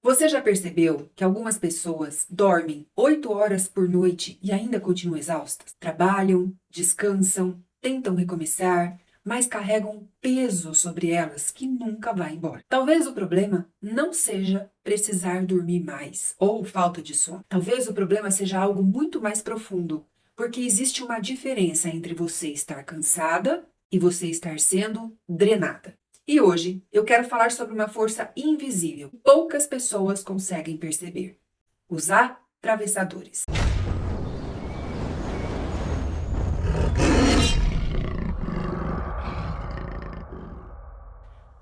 Você já percebeu que algumas pessoas dormem 8 horas por noite e ainda continuam exaustas? Trabalham, descansam, tentam recomeçar, mas carregam um peso sobre elas que nunca vai embora. Talvez o problema não seja precisar dormir mais ou falta de sono. Talvez o problema seja algo muito mais profundo, porque existe uma diferença entre você estar cansada e você estar sendo drenada. E hoje eu quero falar sobre uma força invisível que poucas pessoas conseguem perceber: os atravessadores.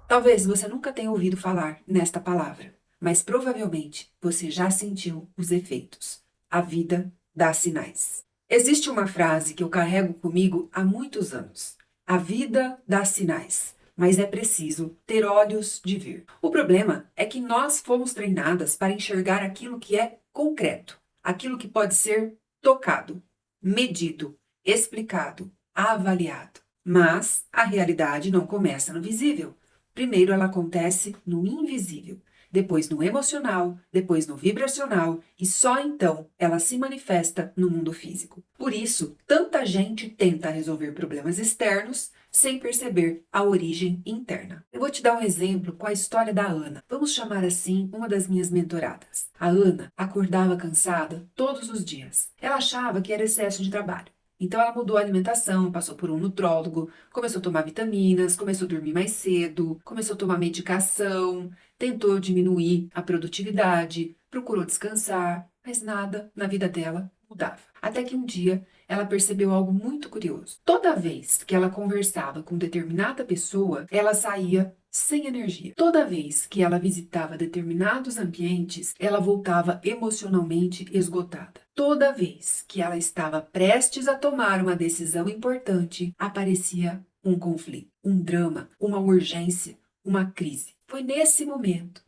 Talvez você nunca tenha ouvido falar nesta palavra, mas provavelmente você já sentiu os efeitos. A vida dá sinais. Existe uma frase que eu carrego comigo há muitos anos: a vida dá sinais, mas é preciso ter olhos de ver. O problema é que nós fomos treinadas para enxergar aquilo que é concreto, aquilo que pode ser tocado, medido, explicado, avaliado. Mas a realidade não começa no visível. Primeiro ela acontece no invisível, depois no emocional, depois no vibracional e só então ela se manifesta no mundo físico. Por isso, tanta gente tenta resolver problemas externos sem perceber a origem interna. Eu vou te dar um exemplo com a história da Ana. Vamos chamar assim uma das minhas mentoradas. A Ana acordava cansada todos os dias. Ela achava que era excesso de trabalho. Então ela mudou a alimentação, passou por um nutrólogo, começou a tomar vitaminas, começou a dormir mais cedo, começou a tomar medicação, tentou diminuir a produtividade, procurou descansar, mas nada na vida dela mudava. Até que um dia ela percebeu algo muito curioso. Toda vez que ela conversava com determinada pessoa, ela saía sem energia. Toda vez que ela visitava determinados ambientes, ela voltava emocionalmente esgotada. Toda vez que ela estava prestes a tomar uma decisão importante, aparecia um conflito, um drama, uma urgência, uma crise. Foi nesse momento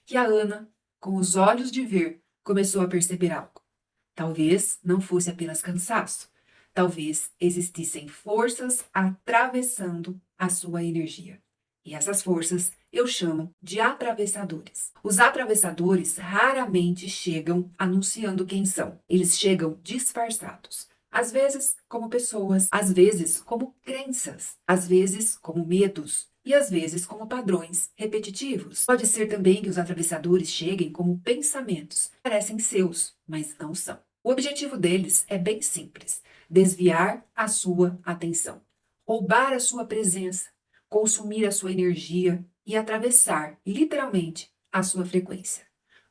que a Ana, com os olhos de ver, começou a perceber algo. Talvez não fosse apenas cansaço. Talvez existissem forças atravessando a sua energia. E essas forças eu chamo de atravessadores. Os atravessadores raramente chegam anunciando quem são. Eles chegam disfarçados. Às vezes como pessoas, às vezes como crenças, às vezes como medos e às vezes como padrões repetitivos. Pode ser também que os atravessadores cheguem como pensamentos, parecem seus, mas não são. O objetivo deles é bem simples: desviar a sua atenção, roubar a sua presença, consumir a sua energia e atravessar, literalmente, a sua frequência.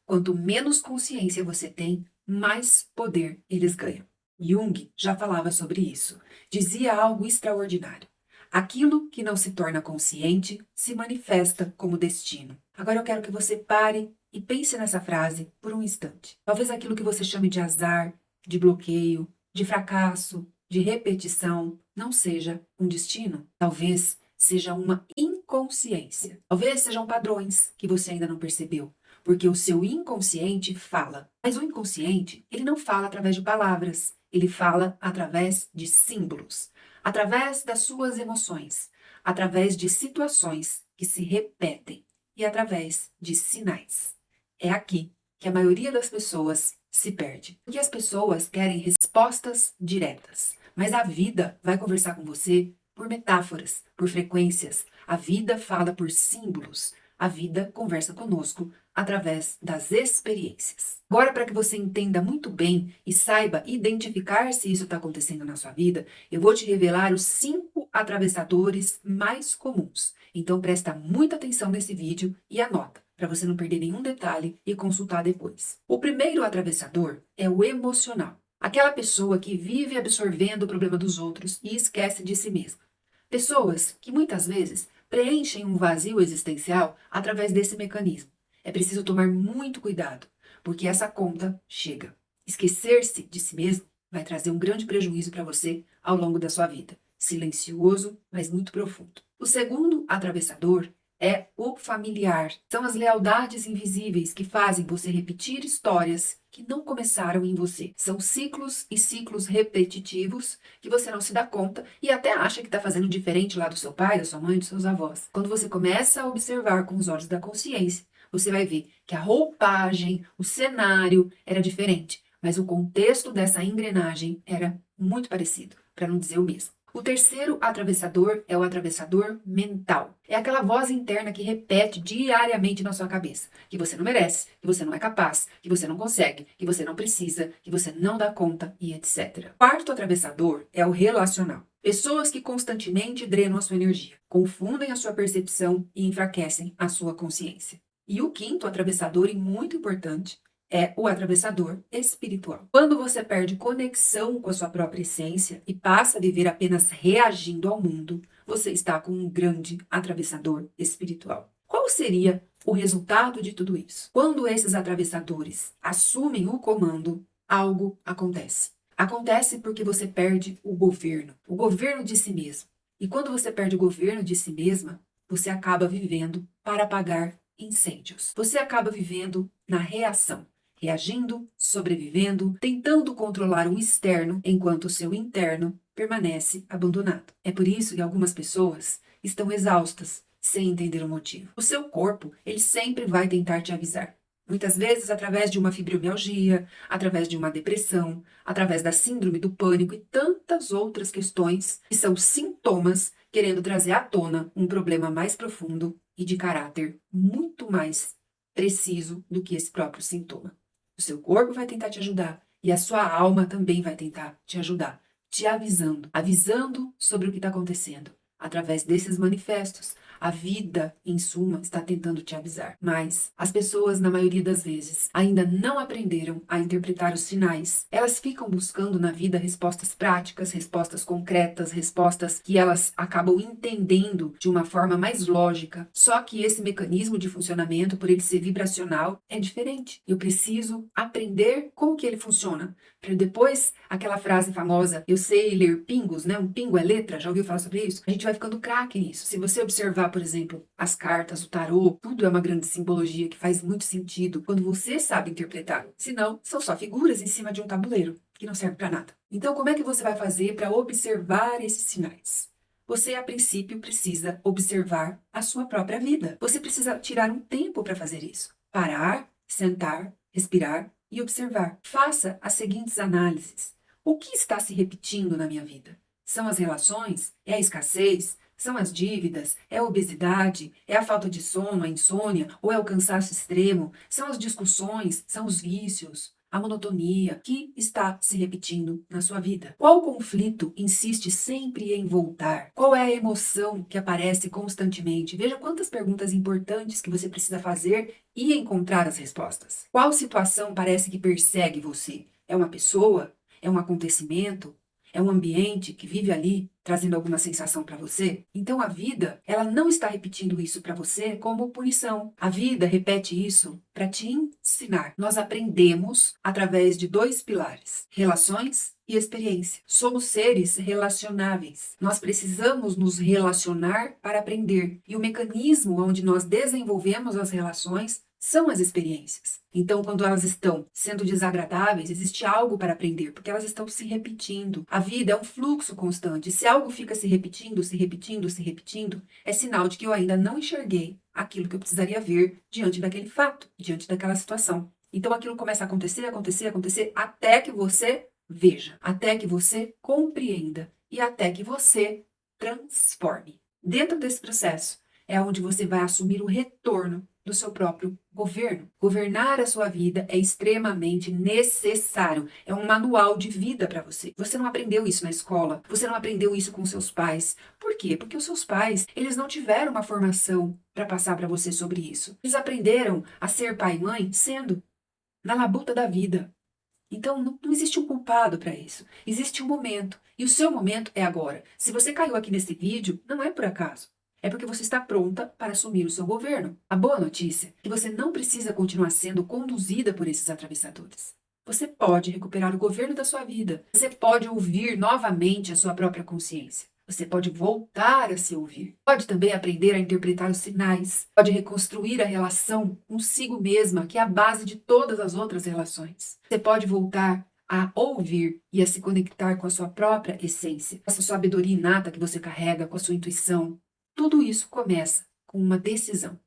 Quanto menos consciência você tem, mais poder eles ganham. Jung já falava sobre isso. Dizia algo extraordinário: aquilo que não se torna consciente se manifesta como destino. Agora eu quero que você pare e pense nessa frase por um instante. Talvez aquilo que você chame de azar, de bloqueio, de fracasso, de repetição, não seja um destino. Talvez seja uma inconsciência. Talvez sejam padrões que você ainda não percebeu, porque o seu inconsciente fala. Mas o inconsciente, ele não fala através de palavras, ele fala através de símbolos, através das suas emoções, através de situações que se repetem e através de sinais. É aqui que a maioria das pessoas se perde. Porque as pessoas querem respostas diretas, mas a vida vai conversar com você por metáforas, por frequências. A vida fala por símbolos. A vida conversa conosco através das experiências. Agora, para que você entenda muito bem e saiba identificar se isso está acontecendo na sua vida, eu vou te revelar os 5 atravessadores mais comuns. Então, presta muita atenção nesse vídeo e anota, para você não perder nenhum detalhe e consultar depois. O primeiro atravessador é o emocional. Aquela pessoa que vive absorvendo o problema dos outros e esquece de si mesma. Pessoas que muitas vezes preenchem um vazio existencial através desse mecanismo. É preciso tomar muito cuidado, porque essa conta chega. Esquecer-se de si mesmo vai trazer um grande prejuízo para você ao longo da sua vida. Silencioso, mas muito profundo. O segundo atravessador é o familiar. São as lealdades invisíveis que fazem você repetir histórias que não começaram em você. São ciclos e ciclos repetitivos que você não se dá conta e até acha que está fazendo diferente lá do seu pai, da sua mãe, dos seus avós. Quando você começa a observar com os olhos da consciência, você vai ver que a roupagem, o cenário era diferente, mas o contexto dessa engrenagem era muito parecido, para não dizer o mesmo. O terceiro atravessador é o atravessador mental. É aquela voz interna que repete diariamente na sua cabeça que você não merece, que você não é capaz, que você não consegue, que você não precisa, que você não dá conta e etc. Quarto atravessador é o relacional. Pessoas que constantemente drenam a sua energia, confundem a sua percepção e enfraquecem a sua consciência. E o quinto atravessador, e muito importante, é o atravessador espiritual. Quando você perde conexão com a sua própria essência e passa a viver apenas reagindo ao mundo, você está com um grande atravessador espiritual. Qual seria o resultado de tudo isso? Quando esses atravessadores assumem o comando, algo acontece. Acontece porque você perde o governo de si mesmo. E quando você perde o governo de si mesma, você acaba vivendo para apagar incêndios. Você acaba vivendo na reação, reagindo, sobrevivendo, tentando controlar o externo enquanto o seu interno permanece abandonado. É por isso que algumas pessoas estão exaustas, sem entender o motivo. O seu corpo, ele sempre vai tentar te avisar. Muitas vezes através de uma fibromialgia, através de uma depressão, através da síndrome do pânico e tantas outras questões que são sintomas querendo trazer à tona um problema mais profundo e de caráter muito mais preciso do que esse próprio sintoma. O seu corpo vai tentar te ajudar e a sua alma também vai tentar te ajudar, te avisando sobre o que está acontecendo. Através desses manifestos, a vida, em suma, está tentando te avisar. Mas as pessoas, na maioria das vezes, ainda não aprenderam a interpretar os sinais. Elas ficam buscando na vida respostas práticas, respostas concretas, respostas que elas acabam entendendo de uma forma mais lógica. Só que esse mecanismo de funcionamento, por ele ser vibracional, é diferente. Eu preciso aprender como que ele funciona. Para depois, aquela frase famosa, eu sei ler pingos, né? Um pingo é letra, já ouviu falar sobre isso? A gente vai ficando craque nisso. Se você observar, por exemplo, as cartas, o tarô, tudo é uma grande simbologia que faz muito sentido quando você sabe interpretar. Senão, são só figuras em cima de um tabuleiro, que não serve para nada. Então, como é que você vai fazer para observar esses sinais? Você, a princípio, precisa observar a sua própria vida. Você precisa tirar um tempo para fazer isso. Parar, sentar, respirar e observar. Faça as seguintes análises. O que está se repetindo na minha vida? São as relações? É a escassez? São as dívidas? É a obesidade? É a falta de sono, a insônia? Ou é o cansaço extremo? São as discussões? São os vícios? A monotonia que está se repetindo na sua vida? Qual conflito insiste sempre em voltar? Qual é a emoção que aparece constantemente? Veja quantas perguntas importantes que você precisa fazer e encontrar as respostas. Qual situação parece que persegue você? É uma pessoa? É um acontecimento? É um ambiente que vive ali, trazendo alguma sensação para você? Então a vida, ela não está repetindo isso para você como punição. A vida repete isso para te ensinar. Nós aprendemos através de dois pilares: relações e experiência. Somos seres relacionáveis. Nós precisamos nos relacionar para aprender. E o mecanismo onde nós desenvolvemos as relações são as experiências. Então, quando elas estão sendo desagradáveis, existe algo para aprender, porque elas estão se repetindo. A vida é um fluxo constante. Se algo fica se repetindo, se repetindo, se repetindo, é sinal de que eu ainda não enxerguei aquilo que eu precisaria ver diante daquele fato, diante daquela situação. Então, aquilo começa a acontecer, acontecer, acontecer, até que você veja, até que você compreenda e até que você transforme. Dentro desse processo é onde você vai assumir o retorno do seu próprio governo. Governar a sua vida é extremamente necessário. É um manual de vida para você. Você não aprendeu isso na escola. Você não aprendeu isso com seus pais. Por quê? Porque os seus pais, eles não tiveram uma formação para passar para você sobre isso. Eles aprenderam a ser pai e mãe sendo na labuta da vida. Então, não existe um culpado para isso. Existe um momento. E o seu momento é agora. Se você caiu aqui nesse vídeo, não é por acaso. É porque você está pronta para assumir o seu governo. A boa notícia é que você não precisa continuar sendo conduzida por esses atravessadores. Você pode recuperar o governo da sua vida. Você pode ouvir novamente a sua própria consciência. Você pode voltar a se ouvir. Pode também aprender a interpretar os sinais. Pode reconstruir a relação consigo mesma, que é a base de todas as outras relações. Você pode voltar a ouvir e a se conectar com a sua própria essência, com essa sabedoria inata que você carrega, com a sua intuição. Tudo isso começa com uma decisão.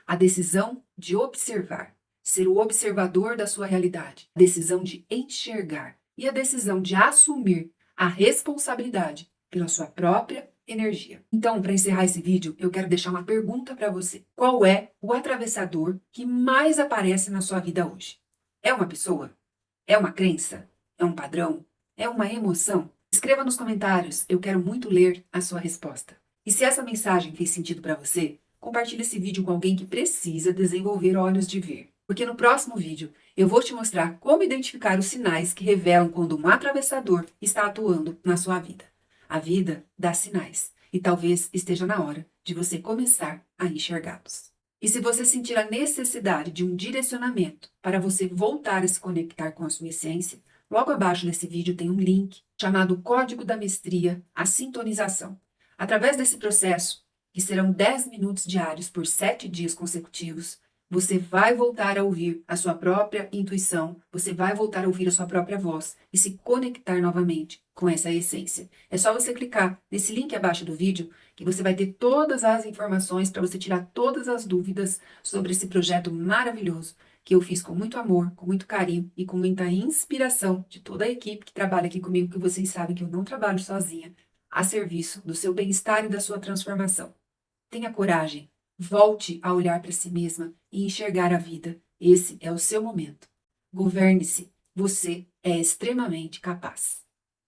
A decisão de observar, ser o observador da sua realidade, a decisão de enxergar e a decisão de assumir a responsabilidade pela sua própria energia. Então, para encerrar esse vídeo, eu quero deixar uma pergunta para você. Qual é o atravessador que mais aparece na sua vida hoje? É uma pessoa? É uma crença? É um padrão? É uma emoção? Escreva nos comentários, eu quero muito ler a sua resposta. E se essa mensagem fez sentido para você, compartilhe esse vídeo com alguém que precisa desenvolver olhos de ver. Porque no próximo vídeo eu vou te mostrar como identificar os sinais que revelam quando um atravessador está atuando na sua vida. A vida dá sinais e talvez esteja na hora de você começar a enxergá-los. E se você sentir a necessidade de um direcionamento para você voltar a se conectar com a sua essência, logo abaixo desse vídeo tem um link chamado Código da Mestria, a Sintonização. Através desse processo, que serão 10 minutos diários por 7 dias consecutivos, você vai voltar a ouvir a sua própria intuição, você vai voltar a ouvir a sua própria voz e se conectar novamente com essa essência. É só você clicar nesse link abaixo do vídeo que você vai ter todas as informações para você tirar todas as dúvidas sobre esse projeto maravilhoso que eu fiz com muito amor, com muito carinho e com muita inspiração de toda a equipe que trabalha aqui comigo, que vocês sabem que eu não trabalho sozinha, a serviço do seu bem-estar e da sua transformação. Tenha coragem, volte a olhar para si mesma e enxergar a vida. Esse é o seu momento. Governe-se, você é extremamente capaz.